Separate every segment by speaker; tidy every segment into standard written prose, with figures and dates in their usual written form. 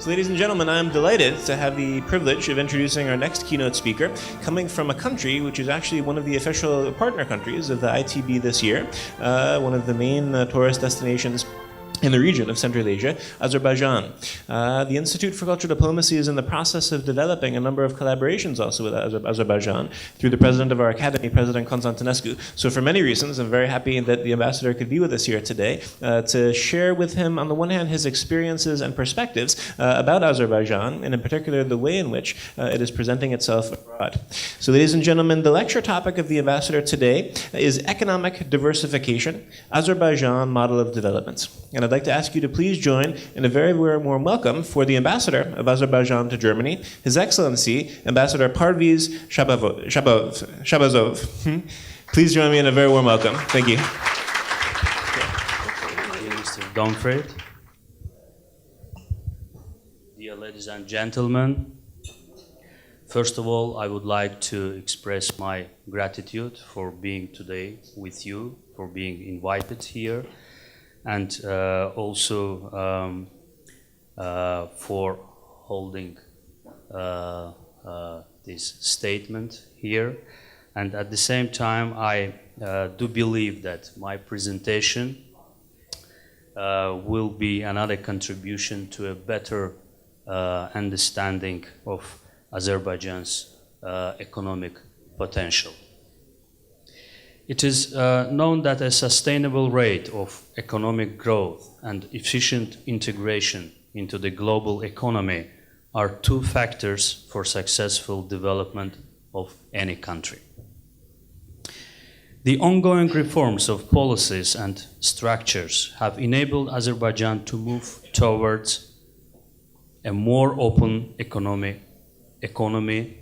Speaker 1: So ladies and gentlemen, I'm delighted to have the privilege of introducing our next keynote speaker, coming from a country which is actually one of the official partner countries of the ITB this year, one of the main tourist destinations in the region of Central Asia, Azerbaijan. The Institute for Cultural Diplomacy is in the process of developing a number of collaborations also with Azerbaijan through the president of our academy, President Constantinescu. So for many reasons, I'm very happy that the ambassador could be with us here today to share with him, on the one hand, his experiences and perspectives about Azerbaijan, and in particular, the way in which it is presenting itself abroad. So ladies and gentlemen, the lecture topic of the ambassador today is Economic Diversification, Azerbaijan Model of Development. And I'd like to ask you to please join in a very warm welcome for the ambassador of Azerbaijan to Germany, His Excellency, Ambassador Parviz Shahbazov. Please join me in a very warm welcome. Thank you.
Speaker 2: Mr. Donfred, dear ladies and gentlemen, first of all, I would like to express my gratitude for being today with you, for being invited here, and also for holding this statement here. And at the same time, I do believe that my presentation will be another contribution to a better understanding of Azerbaijan's economic potential. It is known that a sustainable rate of economic growth and efficient integration into the global economy are two factors for successful development of any country. The ongoing reforms of policies and structures have enabled Azerbaijan to move towards a more open economy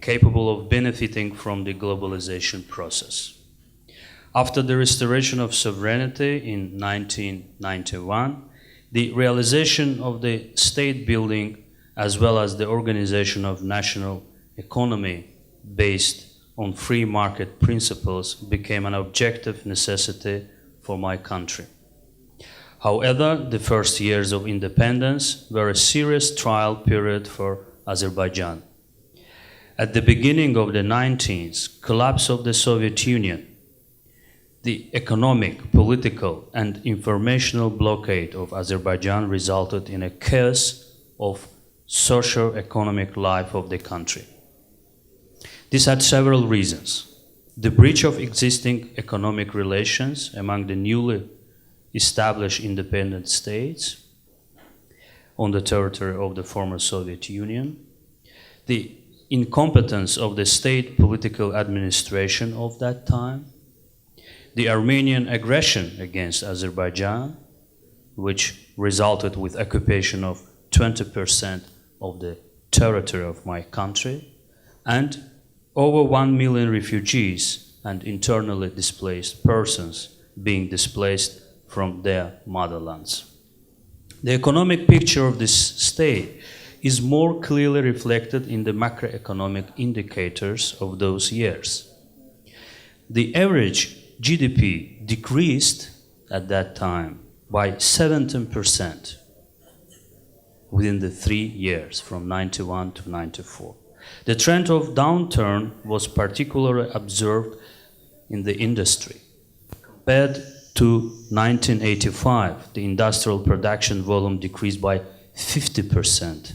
Speaker 2: capable of benefiting from the globalization process. After the restoration of sovereignty in 1991, the realization of the state building as well as the organization of national economy based on free market principles became an objective necessity for my country. However, the first years of independence were a serious trial period for Azerbaijan. At the beginning of the 19th, collapse of the Soviet Union, the economic, political, and informational blockade of Azerbaijan resulted in a chaos of socio-economic life of the country. This had several reasons. The breach of existing economic relations among the newly established independent states on the territory of the former Soviet Union, the incompetence of the state political administration of that time, the Armenian aggression against Azerbaijan, which resulted with occupation of 20% of the territory of my country, and over 1 million refugees and internally displaced persons being displaced from their motherlands. The economic picture of this state is more clearly reflected in the macroeconomic indicators of those years. The average GDP decreased at that time by 17% within the 3 years from 91 to 94. The trend of downturn was particularly observed in the industry. Compared to 1985, the industrial production volume decreased by 50%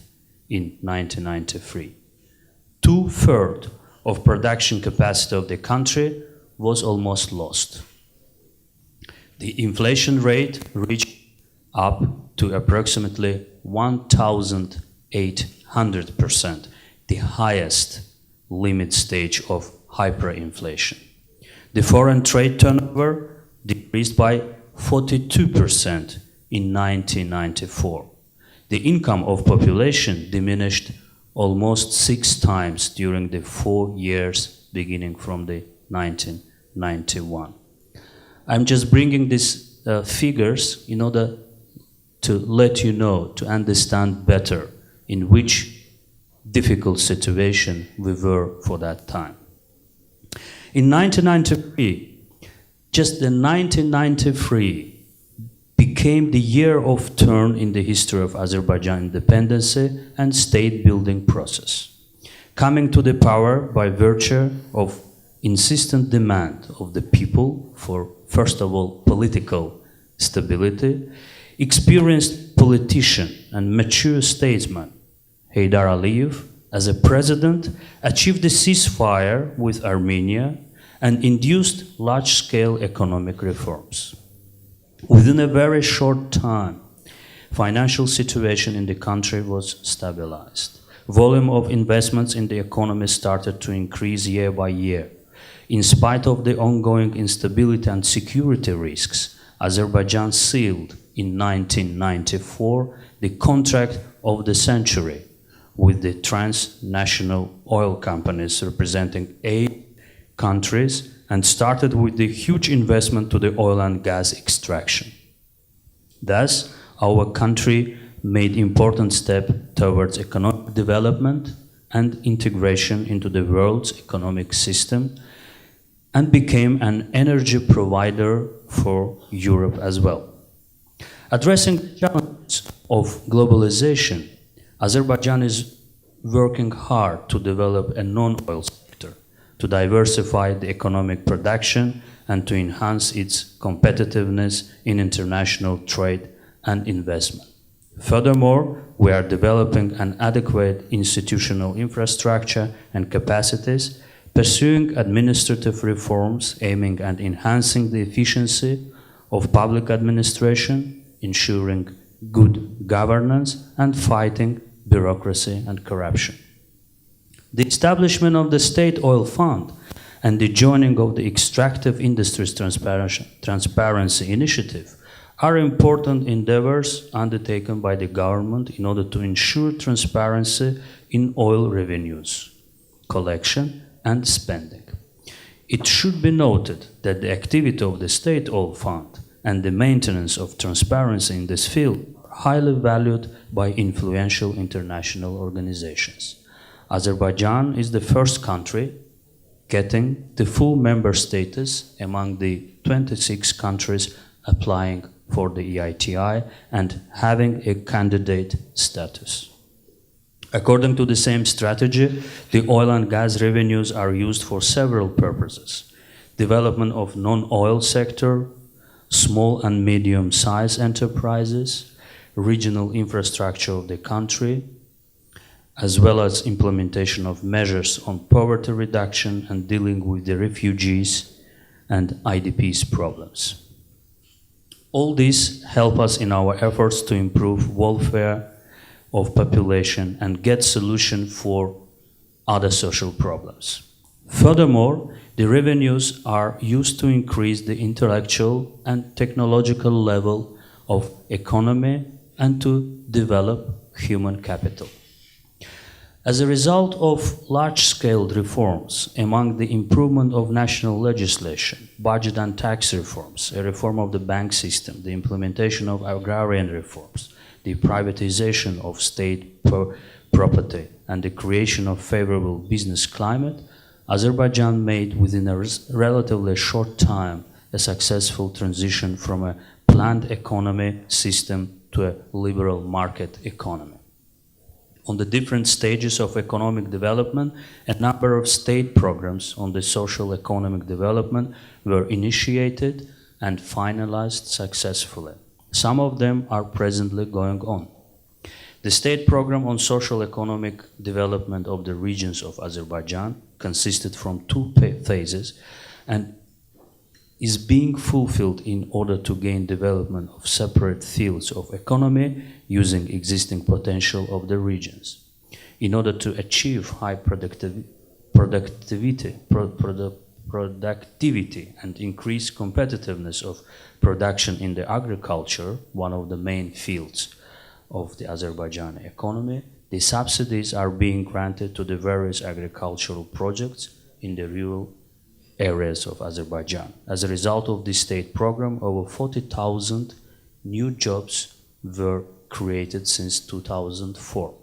Speaker 2: in 1993. 2/3 of production capacity of the country was almost lost. The inflation rate reached up to approximately 1,800%, the highest limit stage of hyperinflation. The foreign trade turnover decreased by 42% in 1994. The income of population diminished almost 6 times during the 4 years beginning from the 1991. I'm just bringing these figures in order to let you know, to understand better in which difficult situation we were for that time. In 1993, just the 1993 became the year of turn in the history of Azerbaijan independence and state-building process, coming to the power by virtue of insistent demand of the people for, first of all, political stability, experienced politician and mature statesman Heydar Aliyev, as a president, achieved a ceasefire with Armenia and induced large-scale economic reforms. Within a very short time, financial situation in the country was stabilized. Volume of investments in the economy started to increase year by year. In spite of the ongoing instability and security risks, Azerbaijan sealed in 1994 the contract of the century with the transnational oil companies representing 8 countries and started with the huge investment to the oil and gas extraction. Thus, our country made important step towards economic development and integration into the world's economic system and became an energy provider for Europe as well. Addressing the challenges of globalization, Azerbaijan is working hard to develop a non-oil sector, to diversify the economic production and to enhance its competitiveness in international trade and investment. Furthermore, we are developing an adequate institutional infrastructure and capacities, pursuing administrative reforms aiming at enhancing the efficiency of public administration, ensuring good governance, and fighting bureaucracy and corruption. The establishment of the State Oil Fund and the joining of the Extractive Industries Transparency Initiative are important endeavors undertaken by the government in order to ensure transparency in oil revenues, collection, and spending. It should be noted that the activity of the State Oil Fund and the maintenance of transparency in this field are highly valued by influential international organizations. Azerbaijan is the first country getting the full member status among the 26 countries applying for the EITI and having a candidate status. According to the same strategy, the oil and gas revenues are used for several purposes: development of non-oil sector, small and medium-sized enterprises, regional infrastructure of the country, as well as implementation of measures on poverty reduction and dealing with the refugees and IDPs problems. All these help us in our efforts to improve welfare of population and get solution for other social problems. Furthermore, the revenues are used to increase the intellectual and technological level of economy and to develop human capital. As a result of large-scale reforms, among the improvement of national legislation, budget and tax reforms, a reform of the bank system, the implementation of agrarian reforms, the privatization of state property, and the creation of favorable business climate, Azerbaijan made within a relatively short time a successful transition from a planned economy system to a liberal market economy. On the different stages of economic development, a number of state programs on the social economic development were initiated and finalized successfully. Some of them are presently going on. The state program on social economic development of the regions of Azerbaijan consisted from 2 phases and is being fulfilled in order to gain development of separate fields of economy using existing potential of the regions. In order to achieve high productivity and increase competitiveness of production in the agriculture, one of the main fields of the Azerbaijani economy, the subsidies are being granted to the various agricultural projects in the rural areas of Azerbaijan. As a result of this state program, over 40,000 new jobs were created since 2004.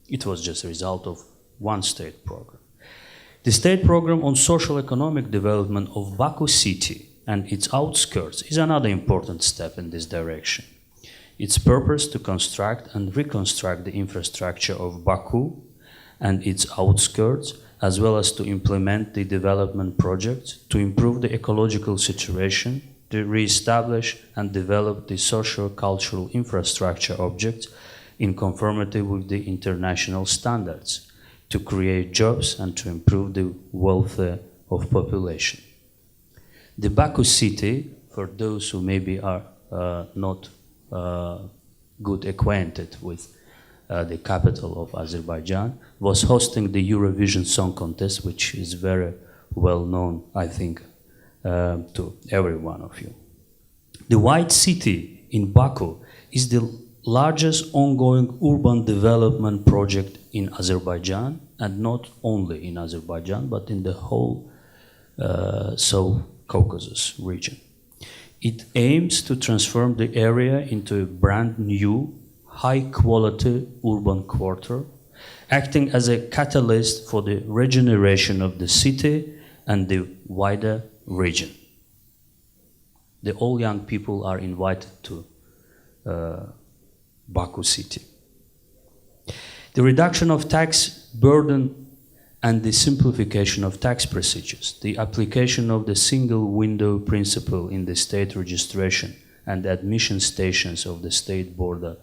Speaker 2: It was just a result of one state program. The state program on social economic development of Baku city and its outskirts is another important step in this direction. Its purpose to construct and reconstruct the infrastructure of Baku and its outskirts, as well as to implement the development projects to improve the ecological situation, to re-establish and develop the socio-cultural infrastructure objects in conformity with the international standards, to create jobs and to improve the welfare of population. The Baku city, for those who maybe are not good acquainted with the capital of Azerbaijan, was hosting the Eurovision Song Contest, which is very well known, I think, to every one of you. The White City in Baku is the largest ongoing urban development project in Azerbaijan, and not only in Azerbaijan, but in the whole South Caucasus region. It aims to transform the area into a brand new, high-quality urban quarter, acting as a catalyst for the regeneration of the city and the wider region. All young people are invited to Baku city. The reduction of tax burden and the simplification of tax procedures, the application of the single window principle in the state registration and admission stations of the state border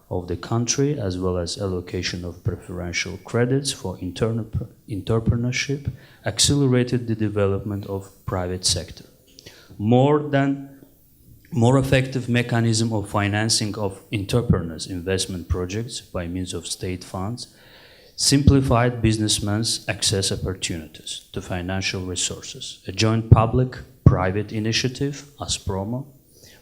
Speaker 2: of the country, as well as allocation of preferential credits for entrepreneurship, accelerated the development of private sector. More effective mechanism of financing of entrepreneurs' investment projects by means of state funds simplified businessmen's access opportunities to financial resources. A joint public-private initiative, ASPROMO,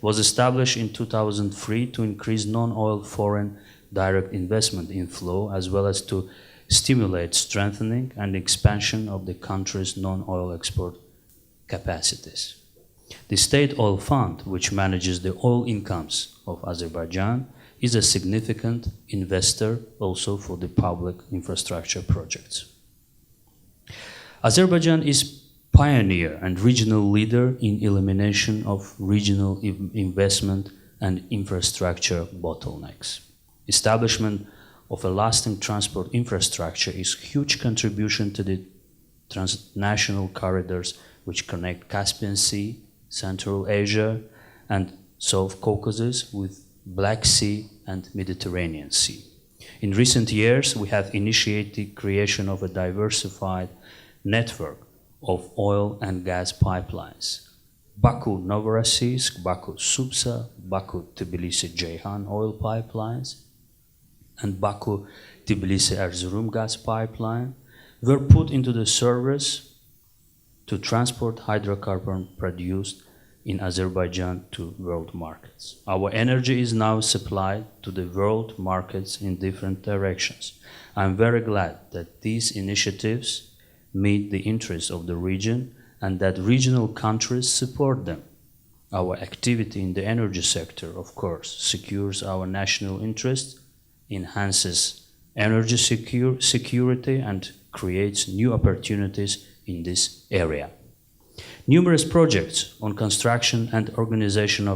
Speaker 2: was established in 2003 to increase non-oil foreign direct investment inflow, as well as to stimulate strengthening and expansion of the country's non-oil export capacities. The State Oil Fund, which manages the oil incomes of Azerbaijan, is a significant investor also for the public infrastructure projects. Azerbaijan is pioneer and regional leader in elimination of regional investment and infrastructure bottlenecks. Establishment of a lasting transport infrastructure is a huge contribution to the transnational corridors which connect Caspian Sea, Central Asia, and South Caucasus with Black Sea and Mediterranean Sea. In recent years, we have initiated the creation of a diversified network of oil and gas pipelines. Baku-Novorossiysk, Baku-Supsa, Baku-Tbilisi-Ceyhan oil pipelines, and Baku-Tbilisi-Erzurum gas pipeline were put into the service to transport hydrocarbon produced in Azerbaijan to world markets. Our energy is now supplied to the world markets in different directions. I'm very glad that these initiatives meet the interests of the region and that regional countries support them. Our activity in the energy sector, of course, secures our national interest, enhances energy security, and creates new opportunities in this area. Numerous projects on construction and reorganization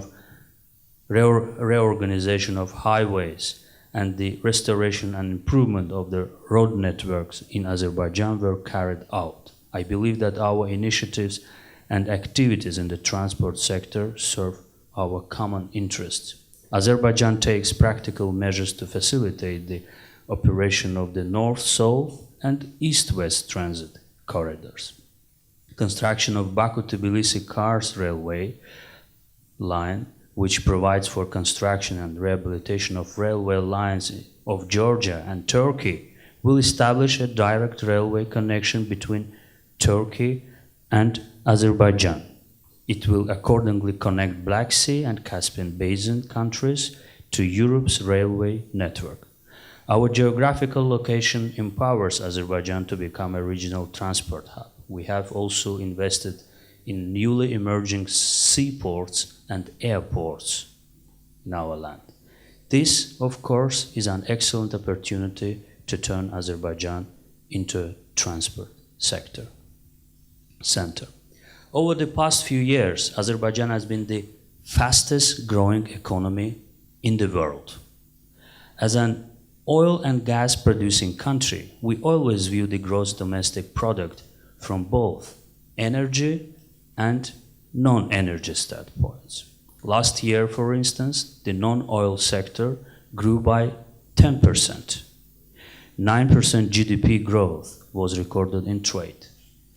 Speaker 2: of highways and the restoration and improvement of the road networks in Azerbaijan were carried out. I believe that our initiatives and activities in the transport sector serve our common interests. Azerbaijan takes practical measures to facilitate the operation of the north-south and east-west transit corridors. Construction of Baku-Tbilisi Kars railway line, which provides for construction and rehabilitation of railway lines of Georgia and Turkey, will establish a direct railway connection between Turkey and Azerbaijan. It will accordingly connect Black Sea and Caspian Basin countries to Europe's railway network. Our geographical location empowers Azerbaijan to become a regional transport hub. We have also invested in newly emerging seaports and airports in our land. This, of course, is an excellent opportunity to turn Azerbaijan into a transport center. Over the past few years, Azerbaijan has been the fastest growing economy in the world. As an oil and gas producing country, we always view the gross domestic product from both energy and non-energy standpoints. Last year, for instance, the non-oil sector grew by 10%. 9% GDP growth was recorded in trade,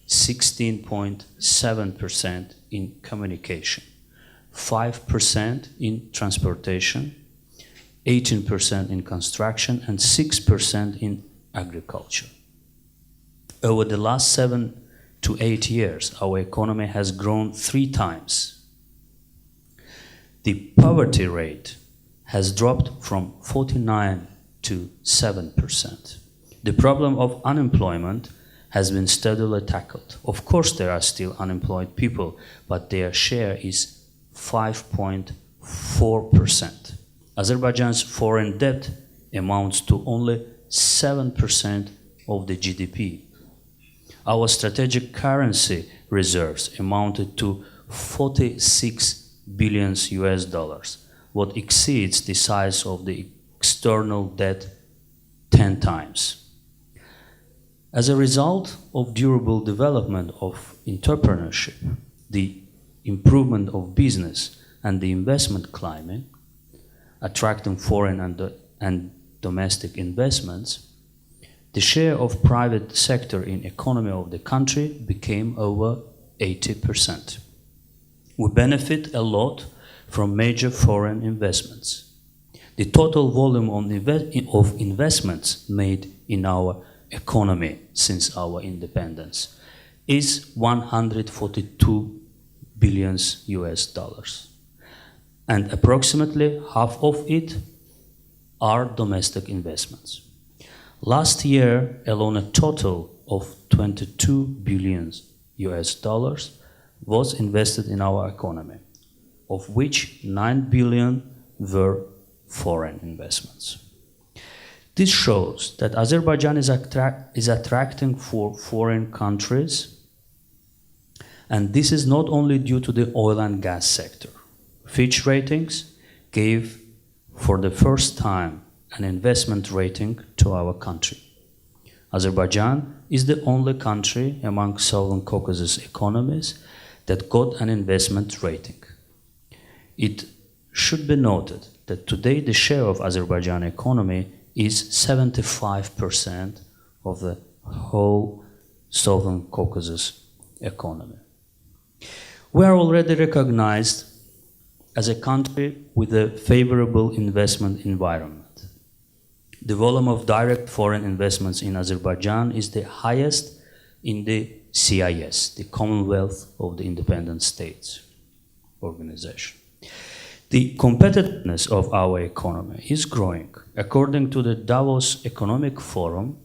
Speaker 2: 16.7% in communication, 5% in transportation, 18% in construction, and 6% in agriculture. Over the last 7 to 8 years, our economy has grown 3 times. The poverty rate has dropped from 49 to 7%. The problem of unemployment has been steadily tackled. Of course, there are still unemployed people, but their share is 5.4%. Azerbaijan's foreign debt amounts to only 7% of the GDP. Our strategic currency reserves amounted to 46 billion US dollars, what exceeds the size of the external debt 10 times. As a result of durable development of entrepreneurship, the improvement of business and the investment climate, attracting foreign and domestic investments, the share of private sector in economy of the country became over 80%. We benefit a lot from major foreign investments. The total volume of investments made in our economy since our independence is 142 billion US dollars. And approximately half of it are domestic investments. Last year alone, a total of 22 billion US dollars was invested in our economy, of which 9 billion were foreign investments. This shows that Azerbaijan is attracting for foreign countries, and this is not only due to the oil and gas sector. Fitch Ratings gave for the first time an investment rating to our country. Azerbaijan is the only country among Southern Caucasus economies that got an investment rating. It should be noted that today the share of Azerbaijan economy is 75% of the whole Southern Caucasus economy. We are already recognized as a country with a favorable investment environment. The volume of direct foreign investments in Azerbaijan is the highest in the CIS, the Commonwealth of the Independent States organization. The competitiveness of our economy is growing. According to the Davos Economic Forum,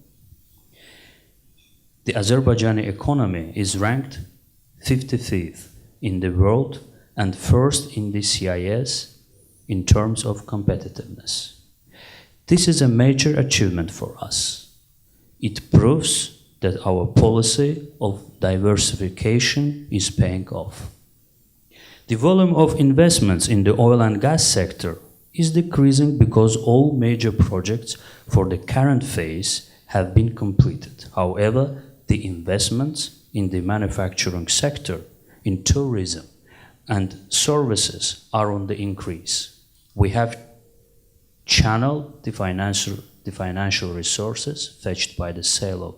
Speaker 2: the Azerbaijani economy is ranked 55th in the world and first in the CIS in terms of competitiveness. This is a major achievement for us. It proves that our policy of diversification is paying off. The volume of investments in the oil and gas sector is decreasing because all major projects for the current phase have been completed. However, the investments in the manufacturing sector, in tourism, and services are on the increase. We have channeled the financial resources fetched by the sale of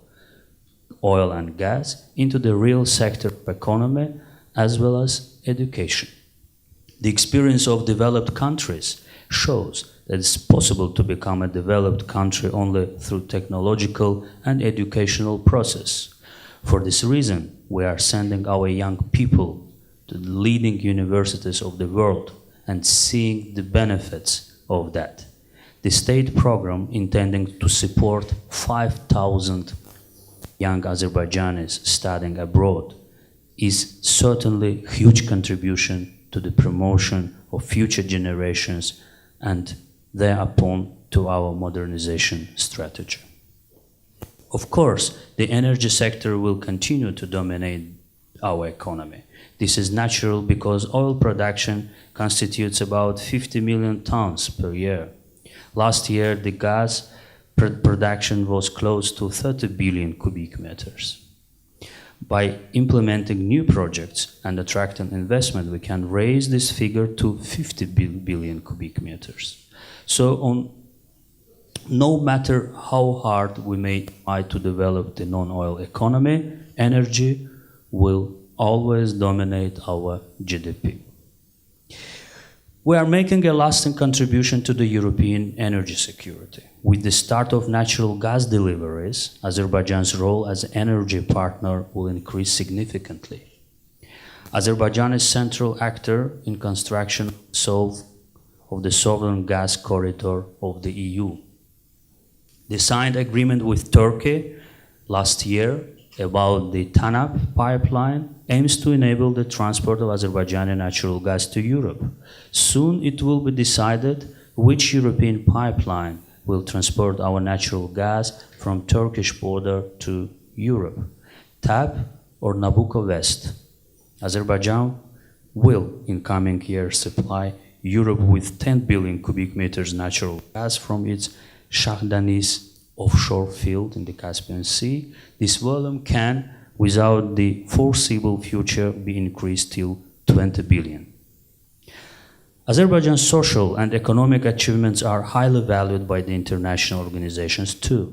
Speaker 2: oil and gas into the real sector of economy as well as education. The experience of developed countries shows that it's possible to become a developed country only through technological and educational process. For this reason, we are sending our young people to the leading universities of the world and seeing the benefits of that. The state program intending to support 5,000 young Azerbaijanis studying abroad is certainly a huge contribution to the promotion of future generations and thereupon to our modernization strategy. Of course, the energy sector will continue to dominate our economy. This is natural because oil production constitutes about 50 million tons per year. Last year, the gas production was close to 30 billion cubic meters. By implementing new projects and attracting investment, we can raise this figure to 50 billion cubic meters. So no matter how hard we may try to develop the non-oil economy, energy will always dominate our GDP. We are making a lasting contribution to the European energy security. With the start of natural gas deliveries, Azerbaijan's role as an energy partner will increase significantly. Azerbaijan is a central actor in construction of the southern gas corridor of the EU. The signed agreement with Turkey last year about the TANAP pipeline aims to enable the transport of Azerbaijani natural gas to Europe. Soon it will be decided which European pipeline will transport our natural gas from Turkish border to Europe, TAP or Nabucco West. Azerbaijan will, in coming years, supply Europe with 10 billion cubic meters natural gas from its Shahdanis offshore field in the Caspian Sea. This volume can, without the foreseeable future, be increased till 20 billion. Azerbaijan's social and economic achievements are highly valued by the international organizations too.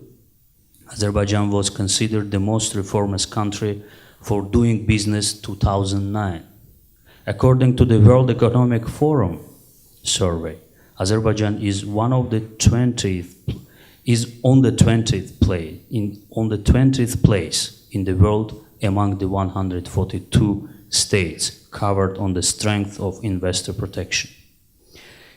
Speaker 2: Azerbaijan was considered the most reformist country for doing business 2009. According to the World Economic Forum survey, Azerbaijan is on the 20th place in the world among the 142 states covered on the strength of investor protection.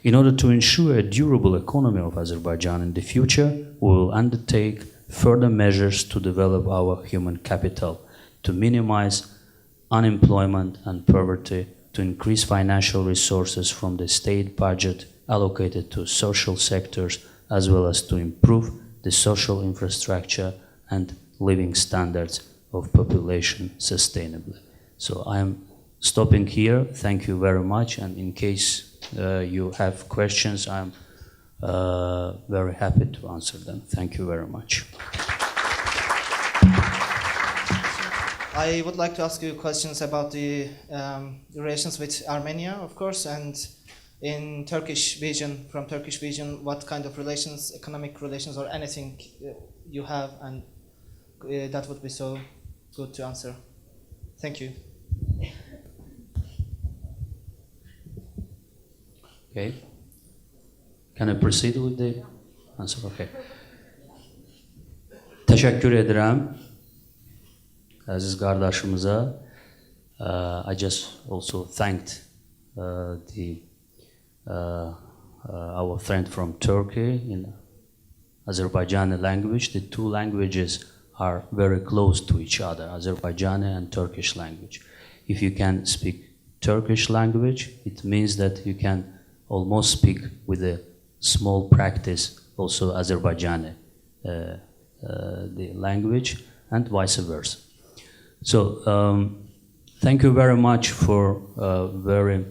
Speaker 2: In order to ensure a durable economy of Azerbaijan in the future, we will undertake further measures to develop our human capital, to minimize unemployment and poverty, to increase financial resources from the state budget allocated to social sectors, as well as to improve the social infrastructure and living standards of population sustainably. So I'm stopping here. Thank you very much. And in case you have questions, I'm very happy to answer them. Thank you very much.
Speaker 3: I would like to ask you questions about the relations with Armenia, of course, and in Turkish vision, from Turkish vision, what kind of relations, economic relations or anything you have, and that would be so good to answer. Thank you.
Speaker 2: Okay. Can I proceed with the answer? Okay. Teşekkür ederim aziz kardeşimize. I just also thanked our friend from Turkey in Azerbaijani language. The two languages are very close to each other, Azerbaijani and Turkish language. If you can speak Turkish language, it means that you can almost speak with a small practice also Azerbaijani the language, and vice versa. So thank you very much for a very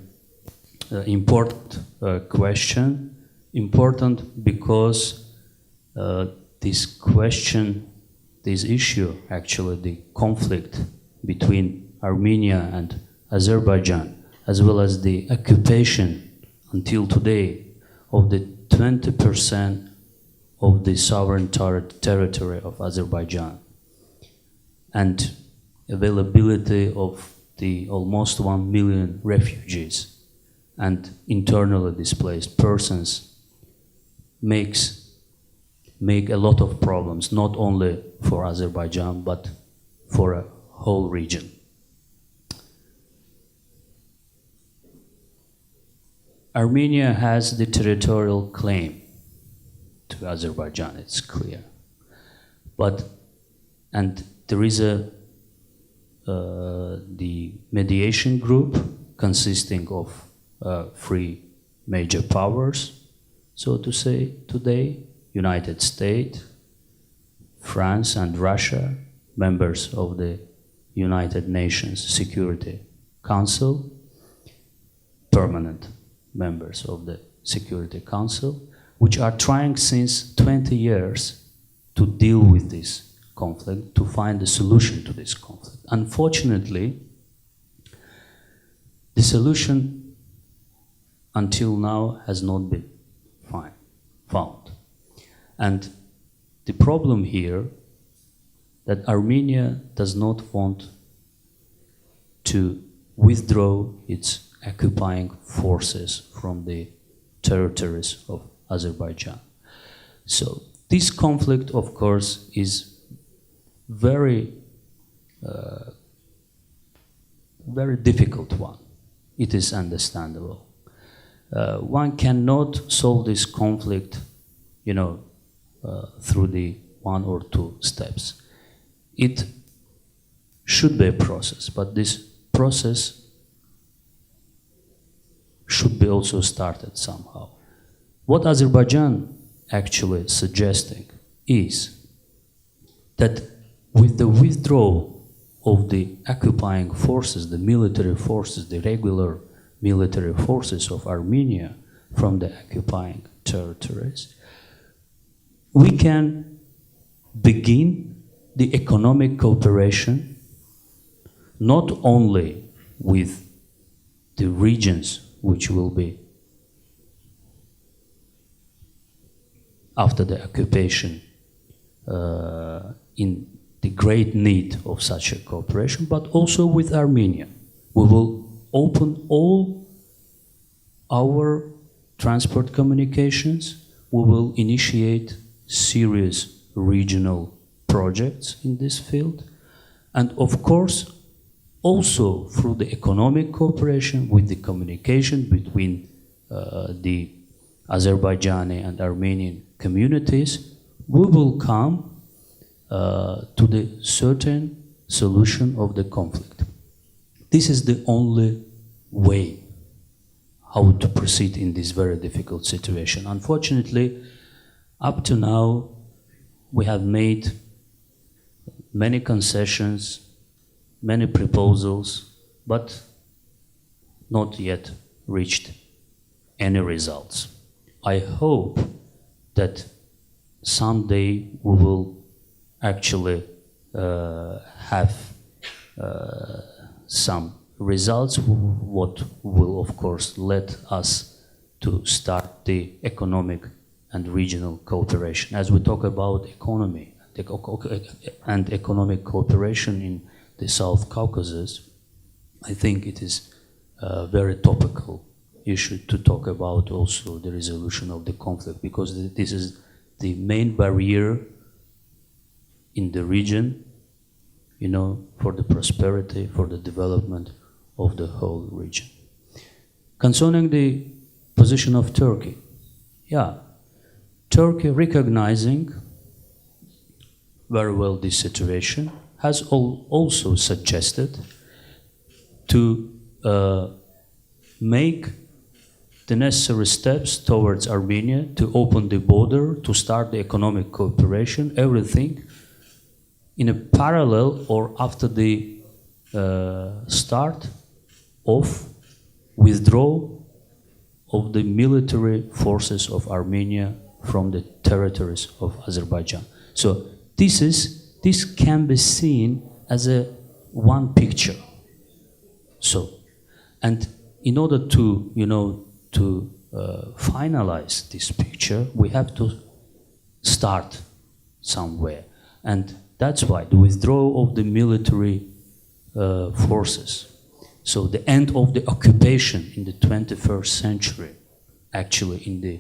Speaker 2: important question. Important because this question, this issue, actually the conflict between Armenia and Azerbaijan, as well as the occupation until today of the 20% of the sovereign territory of Azerbaijan, and availability of the almost 1 million refugees and internally displaced persons make a lot of problems, not only for Azerbaijan, but for a whole region. Armenia has the territorial claim to Azerbaijan, it's clear. And there is the mediation group consisting of three major powers, so to say, today: United States, France and Russia, members of the United Nations Security Council, permanent members of the Security Council, which are trying since 20 years to deal with this conflict, to find a solution to this conflict. Unfortunately, the solution until now has not been found. And the problem here that Armenia does not want to withdraw its occupying forces from the territories of Azerbaijan. So this conflict, of course, is very difficult one. It is understandable. One cannot solve this conflict, through the one or two steps. It should be a process, but this process should be also started somehow. What Azerbaijan actually suggesting is that with the withdrawal of the occupying forces, the military forces, the regular military forces of Armenia from the occupying territories, we can begin the economic cooperation not only with the regions which will be after the occupation in the great need of such a cooperation, but also with Armenia. We will open all our transport communications. We will initiate serious regional projects in this field. And of course, also through the economic cooperation with the communication between the Azerbaijani and Armenian communities, we will come to the certain solution of the conflict. This is the only way how to proceed in this very difficult situation. Unfortunately, up to now, we have made many concessions, many proposals, but not yet reached any results. I hope that someday we will actually have some results, what will of course let us to start the economic and regional cooperation. As we talk about economy and economic cooperation in the South Caucasus, I think it is a very topical issue to talk about also the resolution of the conflict, because this is the main barrier in the region, for the prosperity, for the development of the whole region. Concerning the position of Turkey, Turkey, recognizing very well this situation, has also suggested to make the necessary steps towards Armenia to open the border, to start the economic cooperation, everything in a parallel or after the start of withdrawal of the military forces of Armenia from the territories of Azerbaijan. So this can be seen as a one picture. So, and in order to finalize this picture, we have to start somewhere, and that's why the withdrawal of the military forces. So the end of the occupation in the 21st century, actually in the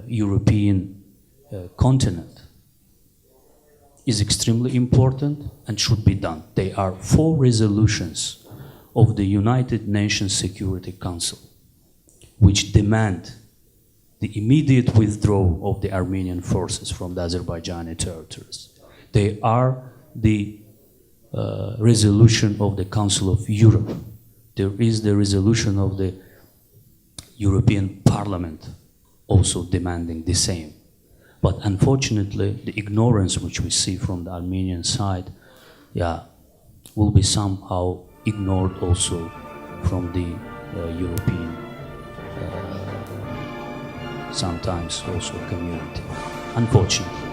Speaker 2: European continent, is extremely important and should be done. There are 4 resolutions of the United Nations Security Council which demand the immediate withdrawal of the Armenian forces from the Azerbaijani territories. They are the resolution of the Council of Europe. There is the resolution of the European Parliament also demanding the same. But unfortunately, the ignorance which we see from the Armenian side, will be somehow ignored also from the European, sometimes also community, unfortunately.